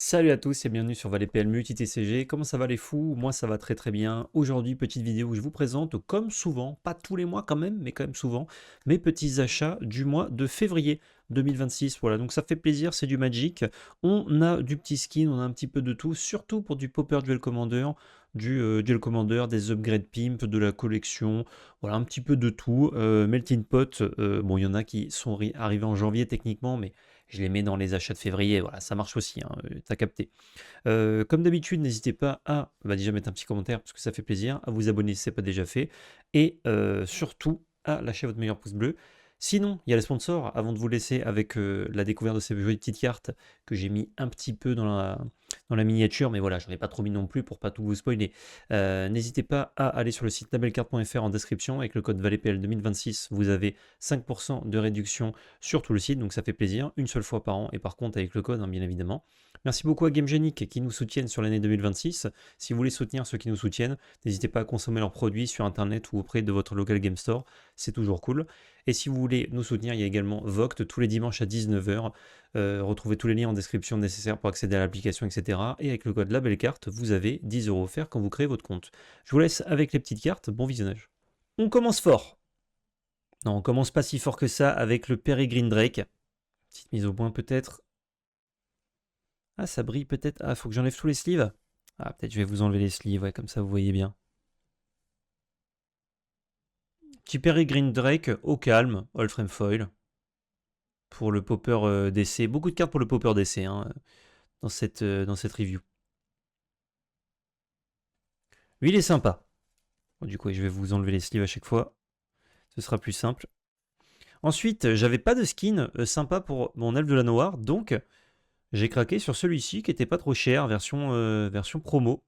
Salut à tous et bienvenue sur Valet PL Multi TCG. Comment ça va les fous? Moi ça va très très bien. Aujourd'hui, petite vidéo où je vous présente, comme souvent, pas tous les mois quand même, mais quand même souvent, mes petits achats du mois de février 2026. Voilà, donc ça fait plaisir, c'est du Magic. On a du petit skin, on a un petit peu de tout, surtout pour du Popper Duel Commander, du Duel Commander, des upgrades pimp, de la collection, voilà, un petit peu de tout. Melting Pot, bon, il y en a qui sont arrivés en janvier techniquement, mais je les mets dans les achats de février, voilà, ça marche aussi, hein, t'as capté. Comme d'habitude, n'hésitez pas à déjà mettre un petit commentaire parce que ça fait plaisir, à vous abonner si ce n'est pas déjà fait, et surtout à lâcher votre meilleur pouce bleu. Sinon, il y a les sponsors, avant de vous laisser avec la découverte de ces jolies petites cartes que j'ai mis un petit peu dans la miniature, mais voilà, j'en ai pas trop mis non plus pour pas tout vous spoiler. N'hésitez pas à aller sur le site labelcard.fr en description, avec le code VALEPL 2026, vous avez 5% de réduction sur tout le site, donc ça fait plaisir, une seule fois par an, et par contre avec le code, hein, bien évidemment. Merci beaucoup à GameGenic qui nous soutiennent sur l'année 2026. Si vous voulez soutenir ceux qui nous soutiennent, n'hésitez pas à consommer leurs produits sur internet ou auprès de votre local game store, c'est toujours cool. Et si vous voulez nous soutenir, il y a également Voct tous les dimanches à 19h. Retrouvez tous les liens en description nécessaires pour accéder à l'application, etc. Et avec le code LABELCARTE, vous avez 10 € offerts quand vous créez votre compte. Je vous laisse avec les petites cartes, bon visionnage. On commence fort. Non, on commence pas si fort que ça avec le Peregrine Drake. Petite mise au point peut-être. Ah, ça brille peut-être. Ah, faut que j'enlève tous les sleeves. Ah, peut-être je vais vous enlever les sleeves, ouais, comme ça vous voyez bien. Petit Peregrine Drake au calme, Old Frame Foil. Pour le popper d'essai. Beaucoup de cartes pour le popper d'essai hein, dans cette review. Lui, il est sympa. Bon, du coup, je vais vous enlever les sleeves à chaque fois. Ce sera plus simple. Ensuite, j'avais pas de skin sympa pour mon elfe de la noire, donc j'ai craqué sur celui-ci qui était pas trop cher, version promo.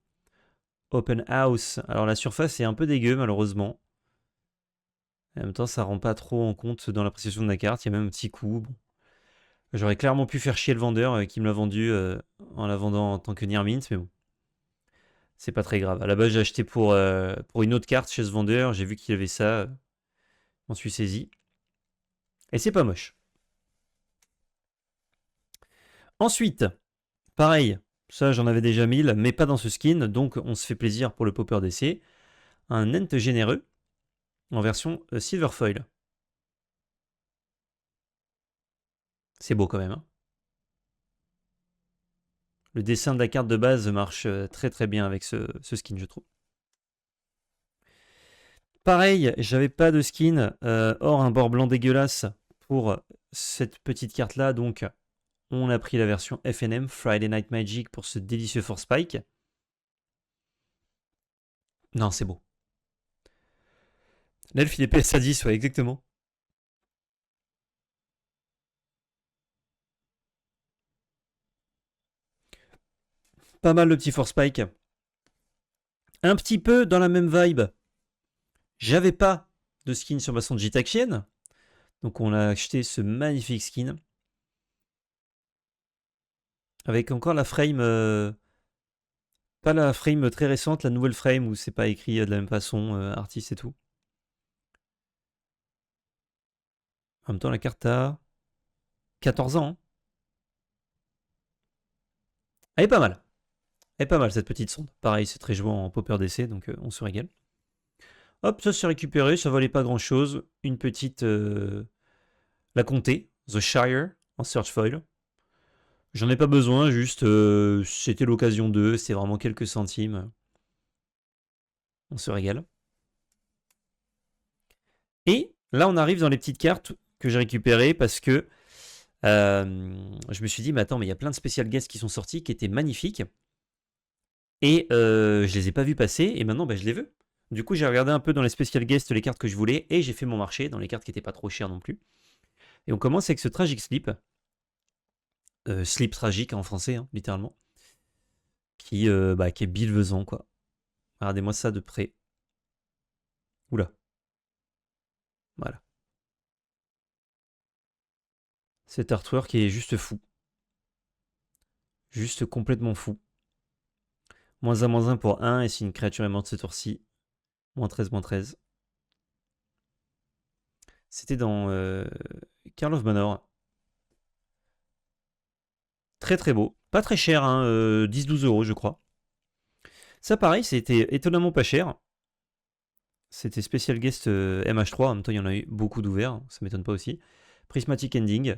Open House. Alors la surface est un peu dégueu malheureusement. En même temps, ça rend pas trop en compte dans l'appréciation de la carte. Il y a même un petit coup. Bon. J'aurais clairement pu faire chier le vendeur qui me l'a vendu en la vendant en tant que Near Mint, mais bon, c'est pas très grave. À la base, j'ai acheté pour une autre carte chez ce vendeur. J'ai vu qu'il y avait ça. M'en suis saisi. Et c'est pas moche. Ensuite, pareil. Ça, j'en avais déjà 1000, mais pas dans ce skin. Donc, on se fait plaisir pour le popper d'essai. Un Ent généreux en version Silver Foil. C'est beau quand même. Hein. Le dessin de la carte de base marche très très bien avec ce skin, je trouve. Pareil, j'avais pas de skin, or un bord blanc dégueulasse pour cette petite carte là, donc on a pris la version FNM, Friday Night Magic, pour ce délicieux Force Spike. Non, c'est beau. L'elfe il est PS à 10, ouais, exactement. Pas mal de petits Force Spike. Un petit peu dans la même vibe. J'avais pas de skin sur ma sonde Jitaxienne, donc on a acheté ce magnifique skin. Avec encore la frame pas la frame très récente, la nouvelle frame où c'est pas écrit de la même façon, artiste et tout. En même temps, la carte a 14 ans. Hein. Elle est pas mal. Elle est pas mal cette petite sonde. Pareil, c'est très jouant en popper d'essai, donc on se régale. Hop, ça s'est récupéré, ça valait pas grand chose. Une petite. La comté, The Shire, en search foil. J'en ai pas besoin, juste c'était l'occasion d'eux, c'est vraiment quelques centimes. On se régale. Et là, on arrive dans les petites cartes que j'ai récupérées parce que je me suis dit, mais attends, mais il y a plein de spécial guests qui sont sortis qui étaient magnifiques. Et je les ai pas vus passer, et maintenant, bah, je les veux. Du coup, j'ai regardé un peu dans les spécial guests les cartes que je voulais, et j'ai fait mon marché dans les cartes qui étaient pas trop chères non plus. Et on commence avec ce Tragic Sleep. Sleep tragique en français, hein, littéralement. Qui est bienfaisant, quoi. Regardez-moi ça de près. Oula. Voilà. Cet artwork est juste fou. Juste complètement fou. -1/-1 pour 1, et si une créature est morte ce tour-ci, -13, -13. C'était dans Carl of Manor. Très très beau. Pas très cher, hein, 10-12 euros je crois. Ça pareil, c'était étonnamment pas cher. C'était spécial guest MH3, en même temps il y en a eu beaucoup d'ouverts, ça m'étonne pas aussi. Prismatic Ending.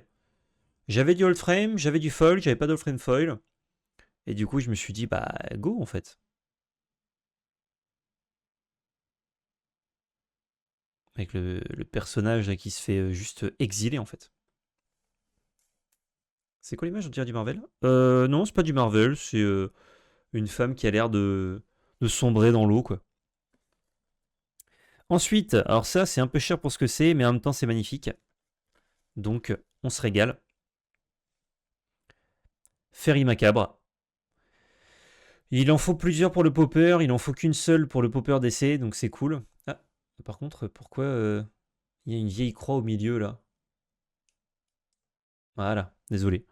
J'avais du old frame, j'avais du foil, j'avais pas d'old frame foil. Et du coup je me suis dit bah go en fait. Avec le personnage là, qui se fait juste exiler en fait. C'est quoi l'image? On dirait du Marvel? Non, c'est pas du Marvel, c'est une femme qui a l'air de sombrer dans l'eau, quoi. Ensuite, alors ça, c'est un peu cher pour ce que c'est, mais en même temps, c'est magnifique. Donc, on se régale. Ferry macabre. Il en faut plusieurs pour le popper, il en faut qu'une seule pour le popper d'essai, donc c'est cool. Ah, par contre, pourquoi il y a une vieille croix au milieu, là? Voilà, désolé.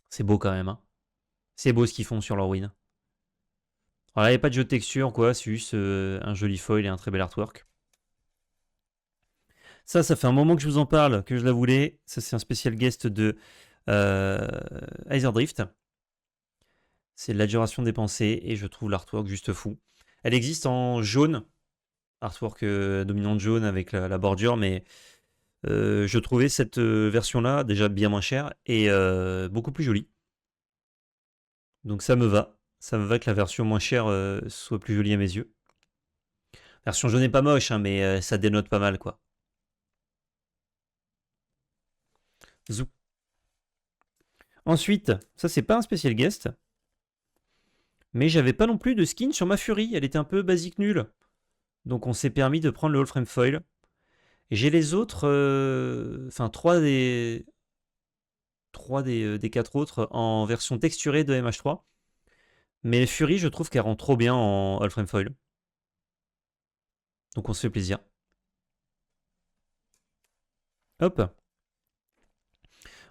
C'est beau quand même, hein. C'est beau ce qu'ils font sur leur win. Voilà, il n'y a pas de jeu de texture, quoi, c'est juste un joli foil et un très bel artwork. Ça fait un moment que je vous en parle, que je la voulais. Ça, c'est un spécial guest de euh, Drift. C'est de l'adjuration dépensée et je trouve l'artwork juste fou. Elle existe en jaune, artwork dominante jaune avec la bordure, mais je trouvais cette version-là déjà bien moins chère et beaucoup plus jolie. Donc ça me va. Ça me va que la version moins chère soit plus jolie à mes yeux. Version jaune est pas moche, hein, mais ça dénote pas mal, quoi. Zou. Ensuite, ça c'est pas un spécial guest, mais j'avais pas non plus de skin sur ma Fury. Elle était un peu basique nulle. Donc on s'est permis de prendre le All Frame Foil. Et j'ai les autres, enfin trois des quatre autres en version texturée de MH3. Mais Fury, je trouve qu'elle rend trop bien en All Frame Foil. Donc on se fait plaisir. Hop.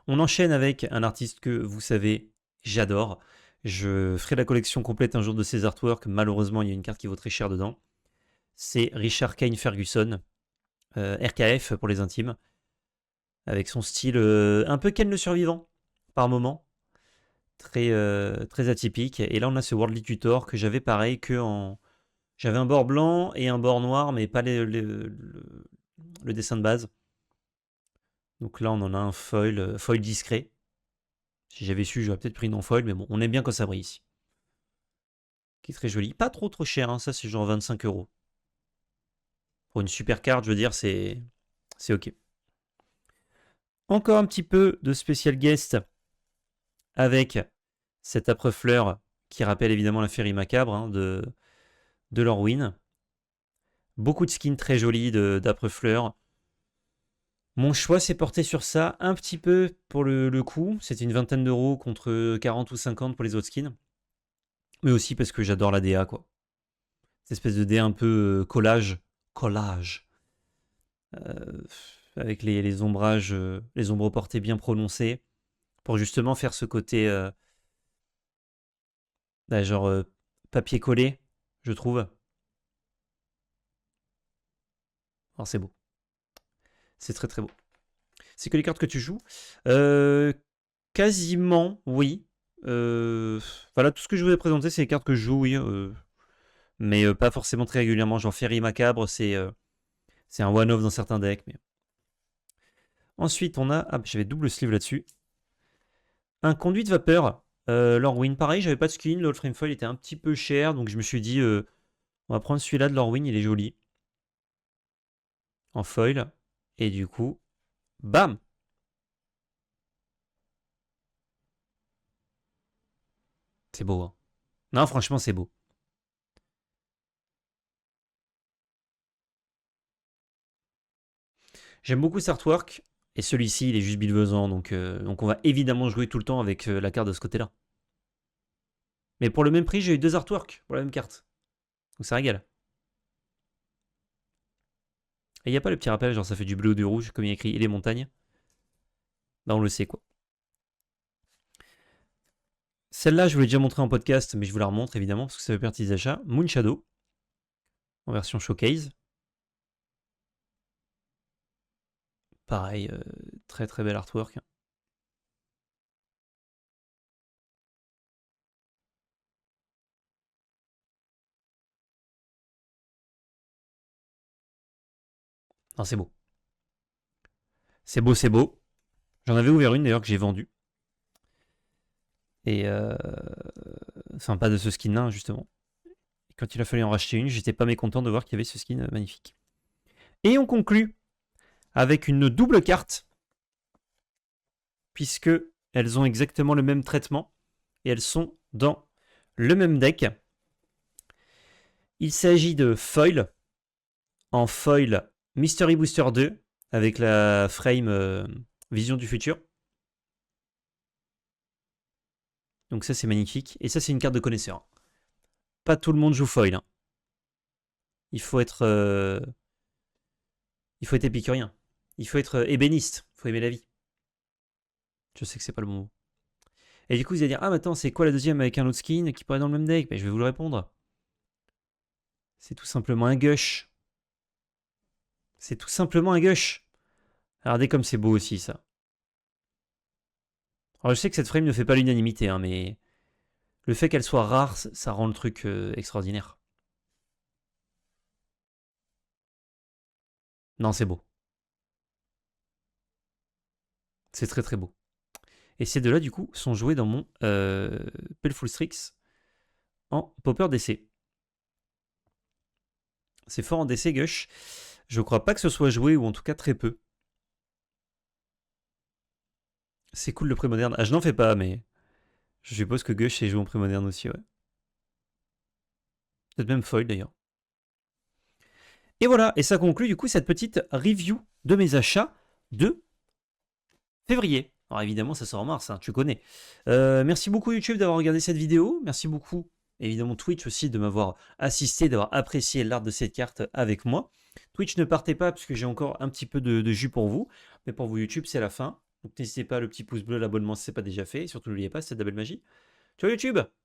On enchaîne avec un artiste que vous savez, j'adore. Je ferai la collection complète un jour de ses artworks. Malheureusement, il y a une carte qui vaut très cher dedans. C'est Richard Kane Ferguson, RKF pour les intimes, avec son style un peu Ken le survivant, par moment. Très atypique. Et là, on a ce Worldly Tutor que j'avais pareil que en. J'avais un bord blanc et un bord noir, mais pas le dessin de base. Donc là, on en a un foil discret. Si j'avais su, j'aurais peut-être pris non foil, mais bon, on aime bien quand ça brille ici. Qui est très joli. Pas trop cher, hein, ça c'est genre 25 euros. Pour une super carte, je veux dire, c'est ok. Encore un petit peu de spécial guest avec cette âpre fleur qui rappelle évidemment la Féerie macabre hein, de Lorwyn. Beaucoup de skins très jolis d'âpre fleur. Mon choix s'est porté sur ça un petit peu pour le coup. C'était une vingtaine d'euros contre 40 ou 50 pour les autres skins. Mais aussi parce que j'adore la DA, quoi. Cette espèce de DA un peu collage. Collage. Euh, avec les ombrages, les ombres portées bien prononcées. Pour justement faire ce côté, genre papier collé, je trouve. Alors c'est beau. C'est très très beau. C'est que les cartes que tu joues quasiment, oui. Voilà, tout ce que je voulais présenter, c'est les cartes que je joue, oui. Mais pas forcément très régulièrement. Genre Ferry Macabre, c'est un one-off dans certains decks. Mais... Ensuite, on a. Ah, j'avais double sleeve là-dessus. Un conduit de vapeur. Lorwyn, pareil, j'avais pas de skin. Le frame foil était un petit peu cher. Donc je me suis dit, on va prendre celui-là de Lorwyn, il est joli. En foil. Et du coup, bam! C'est beau, hein. Non, franchement, c'est beau. J'aime beaucoup cet artwork. Et celui-ci, il est juste bienfaisant. Donc on va évidemment jouer tout le temps avec la carte de ce côté-là. Mais pour le même prix, j'ai eu deux artworks pour la même carte. Donc ça régale. Et il n'y a pas le petit rappel, genre ça fait du bleu ou du rouge, comme il y a écrit, et les montagnes. Bah on le sait quoi. Celle-là, je vous l'ai déjà montré en podcast, mais je vous la remontre évidemment, parce que ça fait partie des achats. Moon Shadow, en version showcase. pareil, très très bel artwork. Non, c'est beau. C'est beau, c'est beau. J'en avais ouvert une d'ailleurs que j'ai vendue. Et enfin, pas de ce skin-là, justement. Et quand il a fallu en racheter une, j'étais pas mécontent de voir qu'il y avait ce skin magnifique. Et on conclut avec une double carte, puisque elles ont exactement le même traitement et elles sont dans le même deck. Il s'agit de foil, en foil Mystery Booster 2, avec la frame Vision du futur. Donc ça c'est magnifique, et ça c'est une carte de connaisseur. Pas tout le monde joue foil. Hein. Il faut être épicurien. Il faut être ébéniste. Il faut aimer la vie. Je sais que c'est pas le bon mot. Et du coup, vous allez dire, ah, mais attends, c'est quoi la deuxième avec un autre skin qui pourrait être dans le même deck? Je vais vous le répondre. C'est tout simplement un gush. C'est tout simplement un gush. Regardez comme c'est beau aussi, ça. Alors, je sais que cette frame ne fait pas l'unanimité, hein, mais le fait qu'elle soit rare, ça rend le truc extraordinaire. Non, c'est beau. C'est très très beau. Et ces deux-là, du coup, sont joués dans mon Pelful Strix en Popper DC. C'est fort en DC, Gush. Je crois pas que ce soit joué, ou en tout cas très peu. C'est cool le pré-moderne. Ah, je n'en fais pas, mais je suppose que Gush est joué en pré-moderne aussi, ouais. Peut-être même foil d'ailleurs. Et voilà, et ça conclut du coup cette petite review de mes achats de février. Alors évidemment, ça sort en mars, hein, tu connais. Merci beaucoup YouTube d'avoir regardé cette vidéo. Merci beaucoup, évidemment, Twitch aussi de m'avoir assisté, d'avoir apprécié l'art de cette carte avec moi. Twitch, ne partez pas parce que j'ai encore un petit peu de jus pour vous. Mais pour vous, YouTube, c'est la fin. Donc n'hésitez pas, le petit pouce bleu, l'abonnement si ce n'est pas déjà fait. Et surtout, n'oubliez pas, c'est de la belle magie. Ciao YouTube!